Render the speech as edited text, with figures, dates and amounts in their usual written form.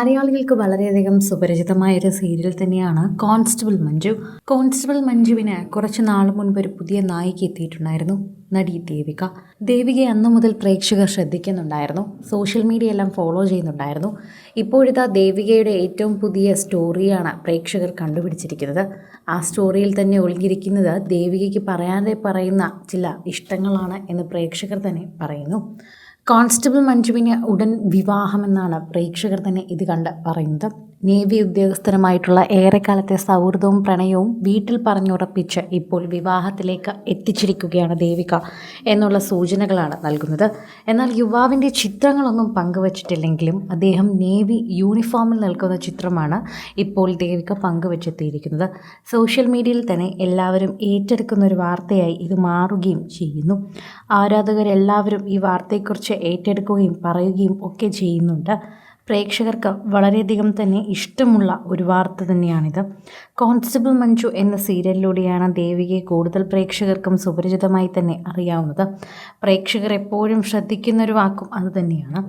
മലയാളികൾക്ക് വളരെയധികം സുപരിചിതമായ ഒരു സീരിയൽ തന്നെയാണ് കോൺസ്റ്റബിൾ മഞ്ജു. കോൺസ്റ്റബിൾ മഞ്ജുവിന് കുറച്ച് നാൾ മുൻപ് ഒരു പുതിയ നായിക എത്തിയിട്ടുണ്ടായിരുന്നു, നടി ദേവിക. ദേവികയെ അന്നു മുതൽ പ്രേക്ഷകർ ശ്രദ്ധിക്കുന്നുണ്ടായിരുന്നു, സോഷ്യൽ മീഡിയ എല്ലാം ഫോളോ ചെയ്യുന്നുണ്ടായിരുന്നു. ഇപ്പോഴിതാ ദേവികയുടെ ഏറ്റവും പുതിയ സ്റ്റോറിയാണ് പ്രേക്ഷകർ കണ്ടുപിടിച്ചിരിക്കുന്നത്. ആ സ്റ്റോറിയിൽ തന്നെ ഒളിഞ്ഞിരിക്കുന്നത് ദേവികയ്ക്ക് പറയാതെ പറയുന്ന ചില ഇഷ്ടങ്ങളാണ് എന്ന് പ്രേക്ഷകർ തന്നെ പറയുന്നു. കോൺസ്റ്റബിൾ മഞ്ജുവിന് ഉടൻ വിവാഹമെന്നാണ് പ്രേക്ഷകർ തന്നെ ഇത് കണ്ട് പറയുന്നത്. നേവി ഉദ്യോഗസ്ഥരുമായിട്ടുള്ള ഏറെക്കാലത്തെ സൗഹൃദവും പ്രണയവും വീട്ടിൽ പറഞ്ഞുറപ്പിച്ച് ഇപ്പോൾ വിവാഹത്തിലേക്ക് എത്തിച്ചിരിക്കുകയാണ് ദേവിക എന്നുള്ള സൂചനകളാണ് നൽകുന്നത്. എന്നാൽ യുവാവിൻ്റെ ചിത്രങ്ങളൊന്നും പങ്കുവച്ചിട്ടില്ലെങ്കിലും അദ്ദേഹം നേവി യൂണിഫോമിൽ നിൽക്കുന്ന ചിത്രമാണ് ഇപ്പോൾ ദേവിക പങ്കുവച്ചെത്തിയിരിക്കുന്നത്. സോഷ്യൽ മീഡിയയിൽ തന്നെ എല്ലാവരും ഏറ്റെടുക്കുന്ന ഒരു വാർത്തയായി ഇത് മാറുകയും ചെയ്യുന്നു. ആരാധകരെല്ലാവരും ഈ വാർത്തയെക്കുറിച്ച് ഏറ്റെടുക്കുകയും പറയുകയും ഒക്കെ ചെയ്യുന്നുണ്ട്. പ്രേക്ഷകർക്ക് വളരെയധികം തന്നെ ഇഷ്ടമുള്ള ഒരു വാർത്ത തന്നെയാണിത്. കോൺസ്റ്റബിൾ മഞ്ജു എന്ന സീരിയലിലൂടെയാണ് ദേവികയെ കൂടുതൽ പ്രേക്ഷകർക്കും സുപരിചിതമായി തന്നെ അറിയാവുന്നത്. പ്രേക്ഷകർ എപ്പോഴും ശ്രദ്ധിക്കുന്നൊരു വാക്കും അതുതന്നെയാണ്.